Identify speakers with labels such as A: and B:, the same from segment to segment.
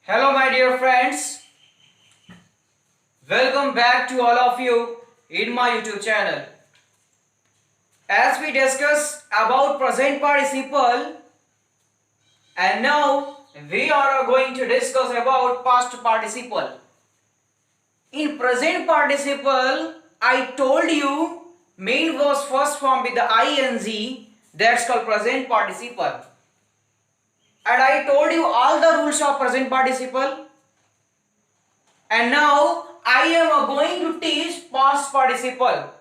A: Hello, my dear friends. Welcome back to all of you in my YouTube channel. As we discuss about present participle, and now we are going to discuss about past participle. In present participle, I told you main was first form with the ing. That's called present participle. And I told you all the rules of present participle. And now I am going to teach past participle.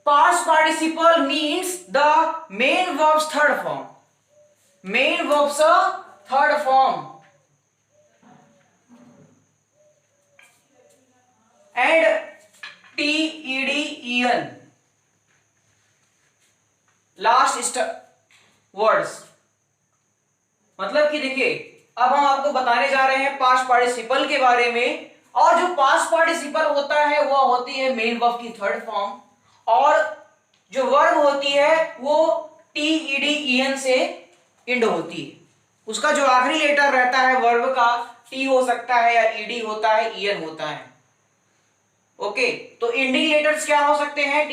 A: Past participle means the main verb's third form. Main verb's third form. And TEDEN. Last words. मतलब कि देखिए, अब हम आपको बताने जा रहे हैं पास्ट पार्टिसिपल के बारे में. और जो पास्ट पार्टिसिपल होता है वह होती है मेन वर्ब की थर्ड फॉर्म, और जो वर्ब होती है वो TEDEN से इंड होती है. उसका जो आखिरी लेटर रहता है वर्ब का, टी हो सकता है या ईडी होता है, ईएन होता है. ओके, तो इंडिंग लेटर्स क्या हो सकते हैं?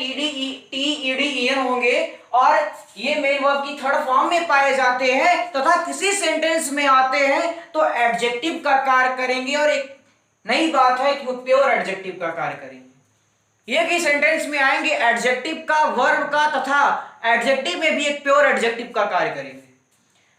A: TEDEN होंगे, और ये मेन वर्ब की थर्ड फॉर्म में पाए जाते हैं तथा किसी सेंटेंस में आते हैं तो एडजेक्टिव का कार्य करेंगे. और एक नई बात है कि वो प्योर एडजेक्टिव का कार्य करेंगे. ये कि सेंटेंस में आएंगे एडजेक्टिव का, वर्ब का, तथा एडजेक्टिव में भी एक प्योर एडजेक्टिव का कार्य करेंगे.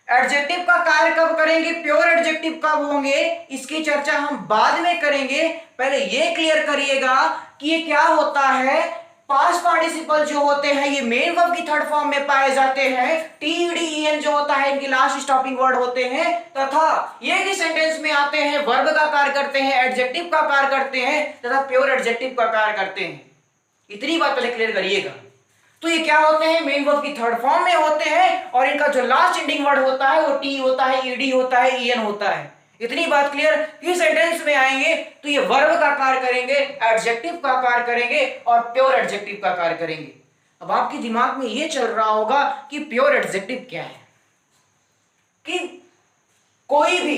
A: एडजेक्टिव का कार्य कब करेंगे, प्योर एडजेक्टिव कब होंगे, इसकी चर्चा हम बाद में करेंगे. पहले ये क्लियर करिएगा कि ये क्या होता है. पास्ट पार्टिसिपल जो होते हैं ये मेन वर्ब की थर्ड फॉर्म में पाए जाते हैं. TEDEN जो होता है इनके लास्ट स्टॉपिंग वर्ड होते हैं, तथा ये भी सेंटेंस में आते हैं, वर्ब का कार्य करते हैं, एडजेक्टिव का कार्य करते हैं, तथा प्योर एडजेक्टिव का कार्य करते हैं. इतनी बात पहले क्लियर करिएगा. तो ये क्या होते हैं, मेन वर्ब की थर्ड फॉर्म में होते हैं, और इनका जो लास्ट एंडिंग वर्ड होता है वो टी होता है, ईडी होता है, ईएन होता है. इतनी बात क्लियर. फिर सेंटेंस में आएंगे तो ये वर्ब का कार्य करेंगे, एडजेक्टिव का कार्य करेंगे, और प्योर एडजेक्टिव का कार्य करेंगे. अब आपके दिमाग में ये चल रहा होगा कि प्योर एडजेक्टिव क्या है, कि कोई भी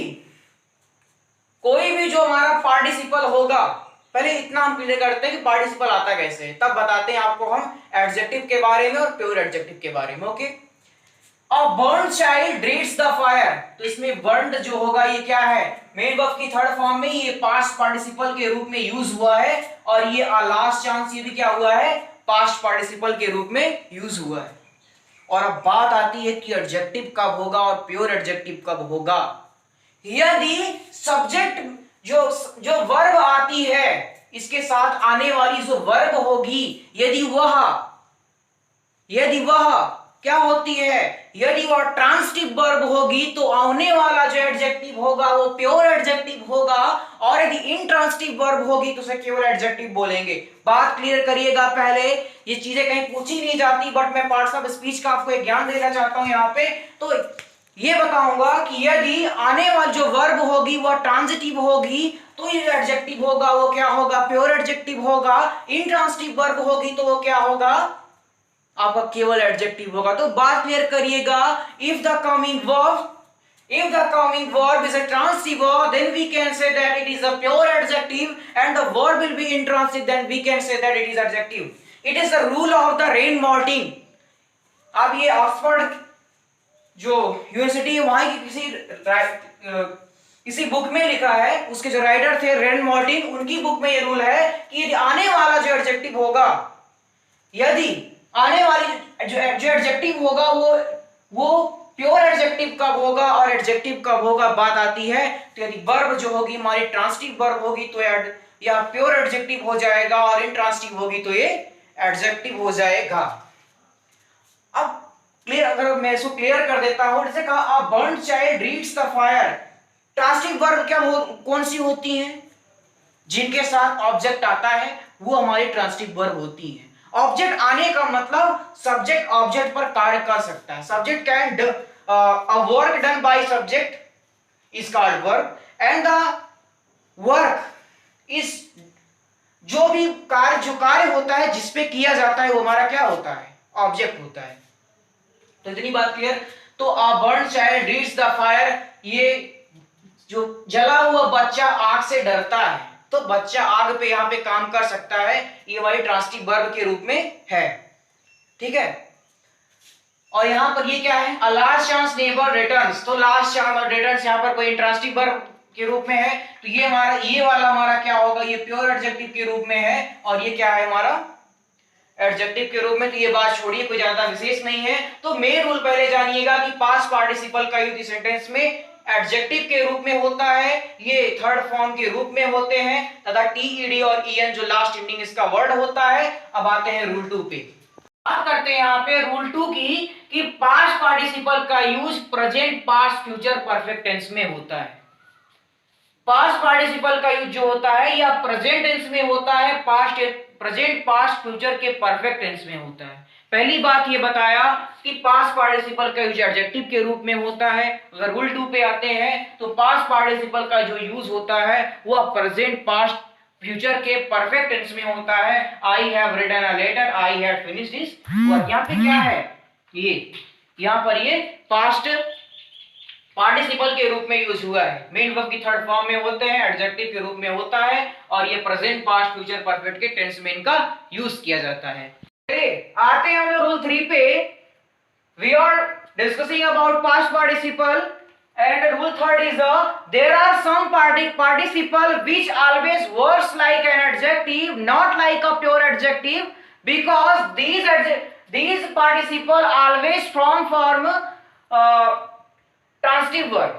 A: जो हमारा पार्टिसिपल होगा. पहले इतना हम क्लियर करते हैं कि पार्टिसिपल आता कैसे, तब बताते हैं आपको हम एडजेक्टिव के बारे में और प्योर एडजेक्टिव के बारे में. Okay, a burned child reads the fire. तो इसमें बर्न्ड जो होगा ये क्या है, मेन वर्ब की थर्ड फॉर्म में ये पास्ट पार्टिसिपल के रूप में यूज हुआ है, और ये लास्ट चांस ये भी क्या हुआ है, पास्ट पार्टिसिपल के रूप में यूज हुआ है. और अब बात आती है कि एडजेक्टिव कब होगा और प्योर एडजेक्टिव कब होगा. यदि सब्जेक्ट जो वर्ब आती है इसके साथ आने वाली जो वर्ब होगी, यदि वह क्या होती है, यदि वह ट्रांसिटिव वर्ब होगी तो आने वाला जो एडजेक्टिव होगा वो प्योर एडजेक्टिव होगा, और यदि इंट्रांसिटिव वर्ब होगी तो उसे केवल एडजेक्टिव बोलेंगे. बात क्लियर करिएगा. पहले ये चीजें कहीं पूछी नहीं जाती, बट मैं पार्ट्स ऑफ स्पीच का आपको एक ज्ञान देना चाहता हूं यहाँ पे. तो ये बताऊंगा कि यदि आने वाली जो वर्ब होगी वह ट्रांजिटिव होगी तो ये एडजेक्टिव होगा, वो क्या होगा, प्योर एडजेक्टिव होगा. इंट्रांसिटिव वर्ब होगी तो वो क्या होगा, आपका केवल एडजेक्टिव होगा. तो बात क्लियर करिएगा. If the coming verb is a transitive verb, then we can say that it is a pure adjective, and the verb will be intransitive, then we can say that it is adjective. It is the rule of the Rain Martin. अब ये Oxford जो university है वहां की किसी book में लिखा है, उसके जो राइटर थे रेन मार्टिन, उनकी बुक में ये रूल है कि यदि आने वाला जो एडजेक्टिव होगा, यदि आने वाली जो एडजेक्टिव होगा वो प्योर एडजेक्टिव कब होगा और एडजेक्टिव कब होगा बात आती है. तो यदि वर्ब जो होगी हमारी ट्रांसिटिव वर्ब होगी तो या प्योर एडजेक्टिव हो जाएगा, और इंट्रांसिटिव होगी तो ये एडजेक्टिव हो जाएगा. अब क्लियर, अगर मैं इसको क्लियर कर देता हूं, जैसे कहा a burned child reads the fire. Transitive verb क्या कौन सी होती हैं, जिनके साथ ऑब्जेक्ट आता है वो हमारी ट्रांसिटिव वर्ब होती है. ऑब्जेक्ट आने का मतलब सब्जेक्ट ऑब्जेक्ट पर कार्य कर सकता है. Subject can a work done by subject is called verb, and the work is जो कार्य होता है जिसपे किया जाता है वो हमारा क्या होता है, ऑब्जेक्ट होता है. तो इतनी बात क्लियर. तो a burned child reads the fire, ये जो जला हुआ बच्चा आग से डरता है, तो बच्चा आग पे यहाँ पे काम कर सकता है, ये वाली ट्रांसिटिव वर्ब के रूप में है। ठीक है, और यहाँ पर ये क्या है, अ लास्ट चांस नेबर रिटर्न्स, तो लास्ट चांस रिटर्न्स यहाँ पर कोई इंट्रांसिटिव वर्ब के रूप में है, तो ये हमारा ये वाला हमारा क्या होगा, ये प्योर एडजेक्टिव के रूप में है, और ये क्या है हमारा एडजेक्टिव के रूप में। तो ये बात छोड़िए, कोई ज्यादा विशेष नहीं है। तो मेन रूल पहले जानिएगा कि पास्ट पार्टिसिपल का यूज इस सेंटेंस में एडजेक्टिव के रूप में होता है, ये थर्ड फॉर्म के रूप में होते हैं, तथा टी ईडी और ईएन जो लास्ट एंडिंग इसका वर्ड होता है। अब आते हैं रूल 2 पे, बात करते हैं यहाँ पे रूल 2 की, कि पास्ट पार्टिसिपल का use present past future perfect tense में होता है। पास्ट पार्टिसिपल का यूज जो होता है या प्रेजेंट टेंस में होता है, पास्ट प्रेजेंट पास्ट फ्यूचर के परफेक्ट टेंस में होता है। पहली बात ये बताया कि पास्ट पार्टिसिपल का यूज एडजेक्टिव के रूप में होता है। अगर रूल 2 पे आते हैं तो पास्ट पार्टिसिपल का जो यूज होता है वह प्रेजेंट पास्ट फ्यूचर के परफेक्ट टेंस में होता है। I have written a letter, I had finished this. और यहाँ पे क्या है, ये यहाँ पर ये पास्ट पार्टिसिपल के रूप में यूज हुआ है, मेन वर्ब की थर्ड फॉर्म में होते हैं, एडजेक्टिव के रूप में होता है, और ये प्रेजेंट पास्ट फ्यूचर परफेक्ट के टेंस में इनका यूज किया जाता है। आते हैं हम रूल 3 पे। We are discussing about past participle and rule 3 is there are some participle which always works like an adjective, not like a pure adjective, because these participle always form transitive verb,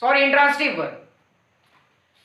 A: sorry intransitive verb.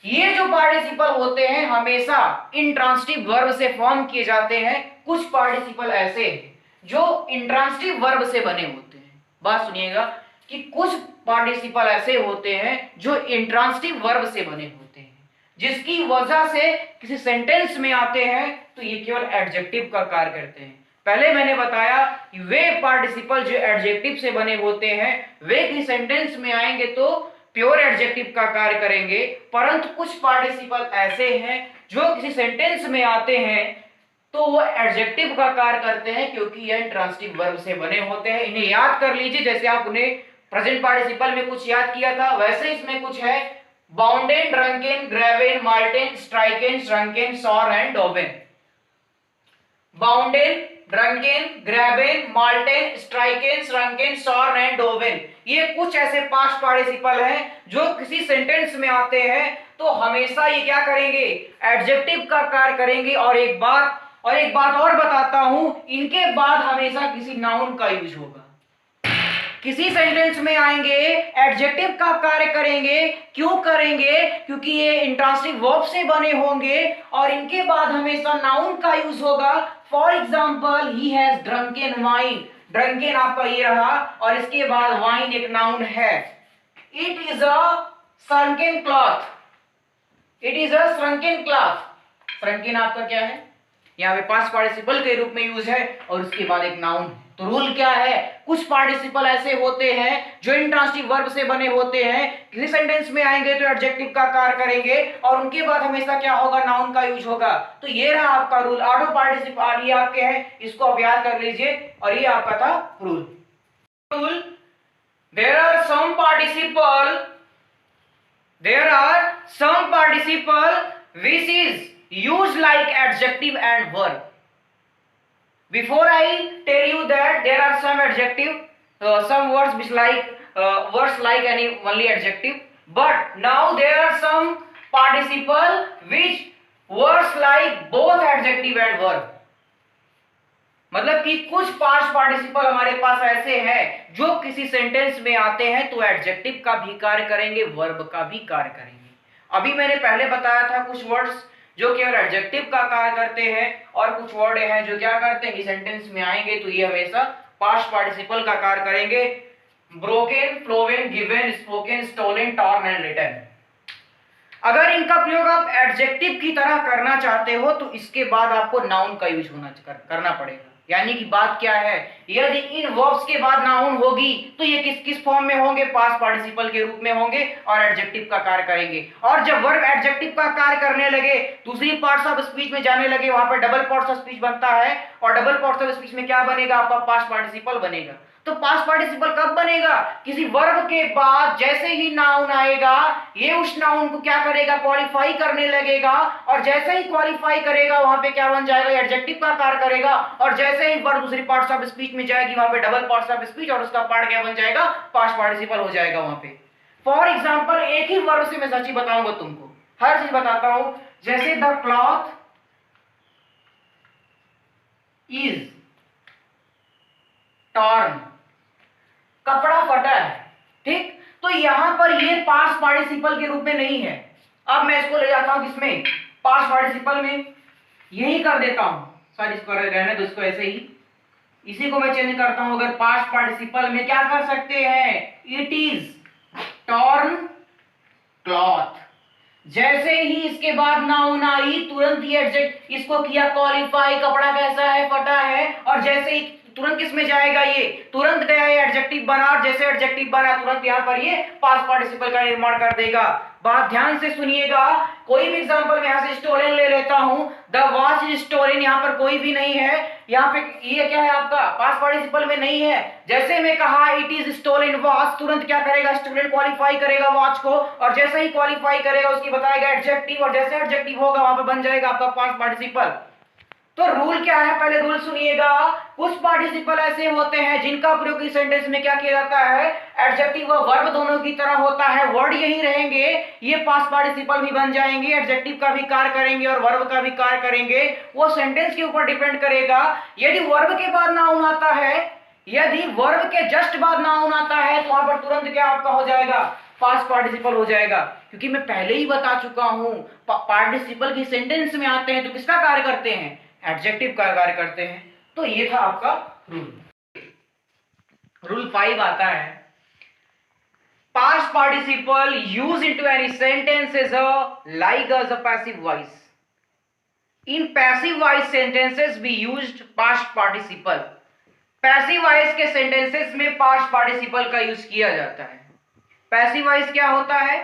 A: ये जो participle होते हैं हमेशा intransitive verb से form किए जाते हैं। कुछ पार्टिसिपल ऐसे हैं जो इंट्रांसिटिव वर्ब से बने होते हैं। बात सुनिएगा कि कुछ पार्टिसिपल ऐसे होते हैं जो इंट्रांसिटिव वर्ब से बने होते हैं, जिसकी वजह से किसी सेंटेंस में आते हैं तो ये केवल एडजेक्टिव का कार्य करते हैं। पहले मैंने बताया कि वे पार्टिसिपल जो एडजेक्टिव से बने होते हैं वे किसी सेंटेंस में आएंगे तो प्योर एडजेक्टिव का कार्य करेंगे, परंतु कुछ पार्टिसिपल ऐसे हैं जो किसी सेंटेंस में आते हैं तो वो एडजेक्टिव का कार्य करते हैं, क्योंकि यह ट्रांसिटिव वर्ब से बने होते हैं। इन्हें याद कर लीजिए, जैसे आप उन्हें प्रेजेंट पार्टिसिपल में कुछ याद किया था वैसे इसमें कुछ है, बाउंडेन, ड्रंकेन, ग्रेवेन, माल्टेन, स्ट्राइकेन, श्रंकेन, सॉर एंड डोबेन। बाउंडेन, ड्रंकेन, ग्रेवेन, माल्टेन, स्ट्राइकेन, श्रंकेन, सॉर एंड डोबेन, ये कुछ ऐसे पास्ट पार्टिसिपल हैं जो किसी सेंटेंस में आते हैं तो हमेशा ये क्या करेंगे, एडजेक्टिव का कार्य करेंगे। और एक बात और बताता हूं, इनके बाद हमेशा किसी नाउन का यूज होगा। किसी सेंटेंस में आएंगे एडजेक्टिव का कार्य करेंगे। क्यों करेंगे, क्योंकि ये इंट्रांसिटिव वर्ब से बने होंगे, और इनके बाद हमेशा नाउन का यूज होगा। For example, he has drunken wine, drunken आपका ये रहा, और इसके बाद वाइन एक नाउन है। It is a shrunken cloth, it is a shrunken cloth. Shrunken आपका क्या है, यहाँ पे पास्ट पार्टिसिपल के रूप में यूज है, और उसके बाद एक नाउन है। तो रूल क्या है, कुछ पार्टिसिपल ऐसे होते हैं जो इंट्रांसिटिव वर्ब से बने होते हैं, किसी सेंटेंस में आएंगे तो एडजेक्टिव का कार्य करेंगे, और उनके बाद हमेशा क्या होगा, नाउन का यूज होगा। तो ये रहा आपका रूल। ऑटो पार्टिसिपल ये आपके हैं, इसको आप याद कर लीजिए, और ये आपका था rule. There are some participle which is used like adjective and verb. Before I tell you that there are some adjective, some words which words like any only adjective, but now there are some participle which words like both adjective and verb. मतलब कि कुछ past participle हमारे पास ऐसे हैं जो किसी sentence में आते हैं तो एडजेक्टिव का भी कार्य करेंगे, वर्ब का भी कार्य करेंगे। अभी मैंने पहले बताया था कुछ वर्ड्स जो केवल एडजेक्टिव का कार्य करते हैं, और कुछ वर्ड हैं जो क्या करते हैं कि सेंटेंस में आएंगे तो ये हमेशा पास्ट पार्टिसिपल का कार्य करेंगे। Broken, flown, given, spoken, stolen, torn and written. अगर इनका प्रयोग आप एडजेक्टिव की तरह करना चाहते हो तो इसके बाद आपको नाउन का यूज करना पड़ेगा। यानी कि बात क्या है, यदि इन वर्ब्स के बाद नाउन होगी तो ये किस किस फॉर्म में होंगे, पास्ट पार्टिसिपल के रूप में होंगे और एडजेक्टिव का कार्य करेंगे। और जब वर्ब एडजेक्टिव का कार्य करने लगे, दूसरी पार्ट्स ऑफ स्पीच में जाने लगे, वहां पर डबल पार्ट्स ऑफ स्पीच बनता है और डबल पार्ट्स ऑफ स्पीच में क्या बनेगा, आपका पास्ट पार्टिसिपल बनेगा। तो पास्ट पार्टिसिपल कब बनेगा, किसी वर्ब के बाद जैसे ही नाउन आएगा ये उस नाउन को क्या करेगा, क्वालिफाई करने लगेगा और जैसे ही क्वालिफाई करेगा वहां पे क्या बन जाएगा, एडजेक्टिव का कार्य करेगा और जैसे ही वर्ब दूसरी पार्ट्स ऑफ स्पीच में जाएगी वहां पे डबल पार्ट्स ऑफ स्पीच और उसका पार्ट क्या बन जाएगा, पास्ट पार्टिसिपल हो जाएगा वहां पे। फॉर एग्जांपल एक ही वर्ब से मैं सच्ची बताऊंगा तुमको, हर चीज बताता हूं। जैसे द क्लॉथ इज टॉर्न, कपड़ा फटा है, ठीक। तो यहां पर ये पास्ट पार्टिसिपल के रूप में नहीं है। अब मैं इसको ले जाता हूं किसमें, पास्ट पार्टिसिपल में, यही कर देता हूं, सॉरी इसको रहने दो, इसको ऐसे ही, इसी को मैं चेंज करता हूं। अगर पास्ट पार्टिसिपल में क्या कर सकते हैं, इट इज टॉर्न क्लॉथ, जैसे ही इसके बाद नाउन आई तुरंत ये एडजेक्ट इसको किया क्वालिफाई, कपड़ा कैसा है, फटा है, और जैसे ही तुरंत किस में जाएगा, ये तुरंत गया, ये एडजेक्टिव बना और जैसे एडजेक्टिव बना तुरंत यहां पर ये पास्ट पार्टिसिपल का निर्माण कर देगा। बात ध्यान से सुनिएगा, कोई भी एग्जांपल मैं यहां से स्टोलन ले लेता हूं, द वॉच इज स्टोलन, यहां पर कोई भी नहीं है, यहां पे ये क्या है आपका पास्ट पार्टिसिपल में नहीं है। जैसे मैं कहा इट इज स्टोलन वॉच, तुरंत क्या करेगा, स्टूडेंट क्वालिफाई करेगा वॉच को और जैसे ही क्वालिफाई करेगा उसकी बताएगा एडजेक्टिव और जैसे एडजेक्टिव होगा वहां पर बन जाएगा आपका पास्ट पार्टिसिपल। तो रूल क्या है, पहले रूल सुनिएगा। कुछ पार्टिसिपल ऐसे होते हैं जिनका प्रयोग इस सेंटेंस में क्या किया जाता है, एडजेक्टिव व वर्ब दोनों की तरह होता है, वर्ड यही रहेंगे, ये पास्ट पार्टिसिपल भी बन जाएंगे, एडजेक्टिव का भी कार्य करेंगे और वर्ब का भी कार्य करेंगे, वो सेंटेंस के ऊपर डिपेंड करेगा। यदि वर्ब के बाद नाउन आता है, यदि वर्ब के जस्ट बाद नाउन आता है तो वहां पर तुरंत क्या आपका हो जाएगा, पास्ट पार्टिसिपल हो जाएगा, क्योंकि मैं पहले ही बता चुका हूं पार्टिसिपल की सेंटेंस में आते हैं तो किसका कार्य करते हैं, एडजेक्टिव का कार्य करते हैं। तो ये था आपका रूल। रूल 5 आता है, past participle use into any sentence is like as a passive voice. In passive voice sentences be used past participle. Passive voice के सेंटेंसेस में पास्ट पार्टिसिपल का यूज किया जाता है। पैसिव वॉइस क्या होता है,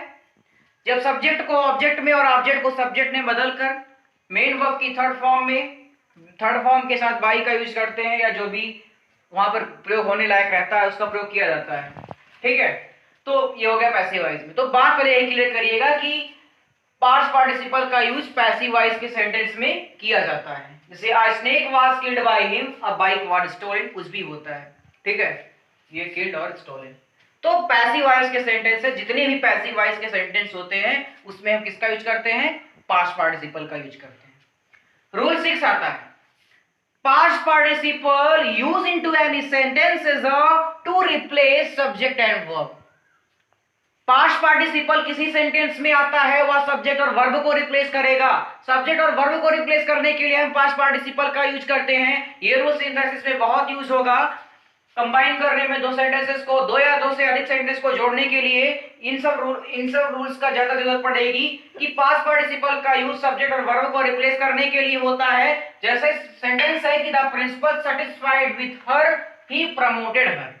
A: जब सब्जेक्ट को ऑब्जेक्ट में और ऑब्जेक्ट को सब्जेक्ट में बदलकर मेन वर्ब की थर्ड फॉर्म के साथ बाई का यूज करते हैं या जो भी वहां पर प्रयोग होने लायक रहता है उसका प्रयोग किया जाता है, ठीक है। तो ये हो गया पैसिव वॉइस में। तो बात पहले यही क्लियर करिएगा कि पास्ट पार्टिसिपल का यूज पैसिव वॉइस के सेंटेंस में किया जाता है। जैसे a snake was killed by him, a bike was stolen, कुछ भी होता है, ठीक है, ये किल्ड और स्टोलन। तो पैसिव वॉइस के सेंटेंसेस, जितने भी पैसिव वॉइस के सेंटेंस होते हैं उसमें हम किसका यूज करते हैं, पास्ट पार्टिसिपल का यूज करते हैं। रूल 6 आता है, past participle use into any sentences to replace subject and verb. Past participle किसी सेंटेंस में आता है वह सब्जेक्ट और वर्ब को रिप्लेस करेगा। सब्जेक्ट और वर्ब को रिप्लेस करने के लिए हम पास्ट पार्टिसिपल का यूज करते हैं। ये रूल सिंथेसिस में बहुत यूज होगा, कंबाइन करने में दो सेंटेंसेस को, दो या दो से अधिक सेंटेंस को जोड़ने के लिए इन सब रूल्स का ज्यादा जरूरत पड़ेगी कि पास्ट पार्टिसिपल का यूज सब्जेक्ट और वर्ब को रिप्लेस करने के लिए होता है। जैसे सेंटेंस है कि the principal satisfied with her, he promoted her,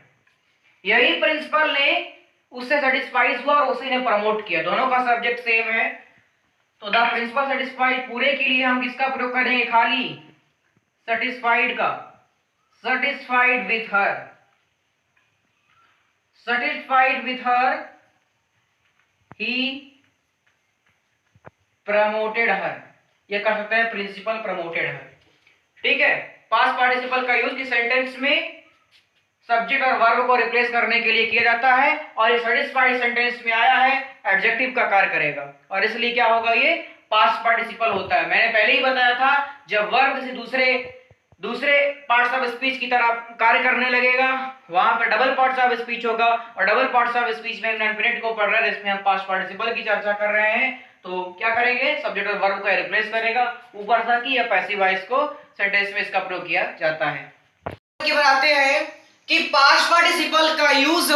A: यही प्रिंसिपल ने उससे सेटिस्फाइड हुआ और उसी ने प्रमोट किया, दोनों का सब्जेक्ट सेम है। तो द प्रिंसिपल सेटिस्फाइड पूरे के लिए हम किसका प्रयोग करेंगे, खाली सेटिस्फाइड का, satisfied with her, satisfied with her, he promoted her, ये कर सकते हैं प्रिंसिपल प्रमोटेड her, ठीक है। पास्ट पार्टिसिपल का यूज इस सेंटेंस में सब्जेक्ट और वर्ब को रिप्लेस करने के लिए किया जाता है और ये सेटिस्फाइड सेंटेंस में आया है एडजेक्टिव का कार्य करेगा और इसलिए क्या होगा, ये पास्ट पार्टिसिपल होता है। मैंने पहले ही बताया था जब वर्ब किसी दूसरे पार्ट्स ऑफ स्पीच की तरह कार्य करने लगेगा वहां पर डबल पार्ट्स ऑफ स्पीच होगा और डबल पार्ट्स ऑफ स्पीच में इन्फिनिट को पढ़ रहे हैं, इसमें हम पास्ट पार्टिसिपल की चर्चा कर रहे हैं। तो क्या करेंगे, सब्जेक्ट और वर्ब को रिप्लेस करेगा, ऊपर था कि या पैसिव वॉइस को सेंटेंस में इसका प्रयोग किया जाता है। बताते हैं कि पास्ट पार्टिसिपल का यूज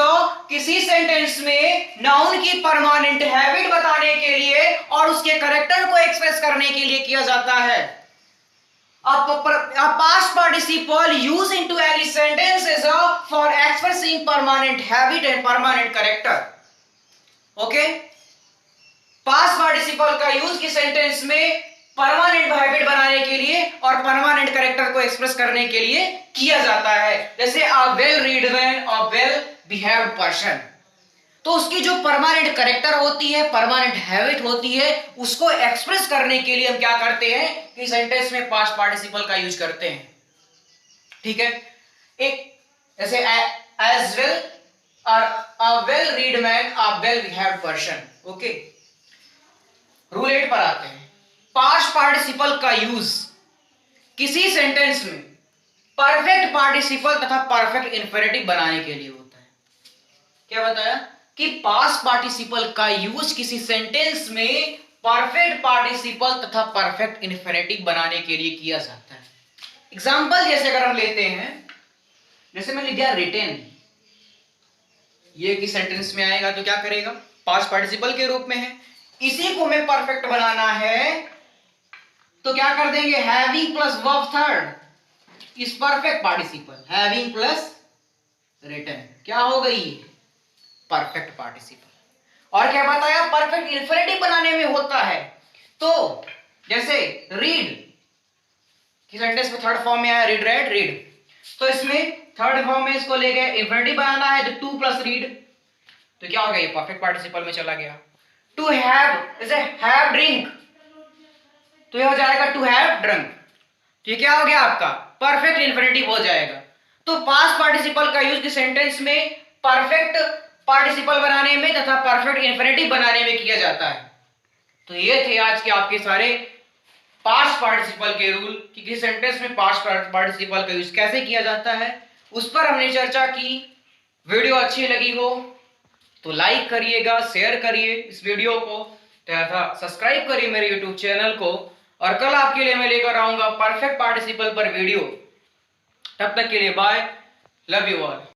A: किसी सेंटेंस में नाउन की परमानेंट हैबिट बताने के लिए और उसके कैरेक्टर को एक्सप्रेस करने के लिए किया जाता है। A past participle used into any sentences for expressing permanent habit and permanent character. Okay, past participle का यूज की सेंटेंस में परमानेंट हैबिट बनाने के लिए और परमानेंट कैरेक्टर को एक्सप्रेस करने के लिए किया जाता है। जैसे a well read man, a well behaved person, तो उसकी जो परमानेंट कैरेक्टर होती है, परमानेंट हैबिट होती है, उसको एक्सप्रेस करने के लिए हम क्या करते हैं कि सेंटेंस में पास्ट पार्टिसिपल का यूज करते हैं। ठीक है, एक जैसे एज वेल और a well read man, a well behaved person. Okay, rule 8 पर आते हैं। पास्ट पार्टिसिपल का यूज किसी सेंटेंस में परफेक्ट पार्टिसिपल तथा परफेक्ट इंफिनिटिव बनाने के लिए होता है। क्या बताया कि पास्ट पार्टिसिपल का यूज किसी सेंटेंस में परफेक्ट पार्टिसिपल तथा परफेक्ट इंफिनिटिव बनाने के लिए किया जाता है। एग्जांपल जैसे अगर हम लेते हैं, जैसे मैंने दिया रिटेन, ये कि सेंटेंस में आएगा तो क्या करेगा, पास्ट पार्टिसिपल के रूप में है। इसी को हमें परफेक्ट बनाना है तो क्या कर देंगे, having plus verb third is perfect participle, having plus written क्या हो गई, परफेक्ट पार्टिसिपल। और क्या बताया, परफेक्ट इंफिनिटिव बनाने में होता है। तो जैसे रीड की सेंटेंस में थर्ड फॉर्म में आया, रीड रेड रीड, तो इसमें थर्ड फॉर्म में इसको ले गए, इंफिनिटिव बनाना है तो टू प्लस रीड, तो क्या हो गया, ये परफेक्ट पार्टिसिपल में चला गया। टू हैव, जैसे हैव ड्रिंक, तो ये हो जाएगा टू हैव ड्रंक, तो ये क्या हो गया आपका, परफेक्ट इंफिनिटिव हो जाएगा। तो पास्ट पार्टिसिपल का यूज किस सेंटेंस में परफेक्ट पार्टिसिपल बनाने में तथा परफेक्ट इंफिनिटिव बनाने में किया जाता है। तो ये थे आज के आपके सारे पास्ट पार्टिसिपल के रूल कि किस सेंटेंस में पास्ट पार्टिसिपल का यूज कैसे किया जाता है, उस पर हमने चर्चा की। वीडियो अच्छी लगी हो तो लाइक करिएगा, शेयर करिए इस वीडियो को तथा सब्सक्राइब करिए मेरे यूट्यूब चैनल को। और कल आपके लिए मैं लेकर आऊंगा परफेक्ट पार्टिसिपल पर वीडियो। तब तक के लिए बाय, लव यू ऑल।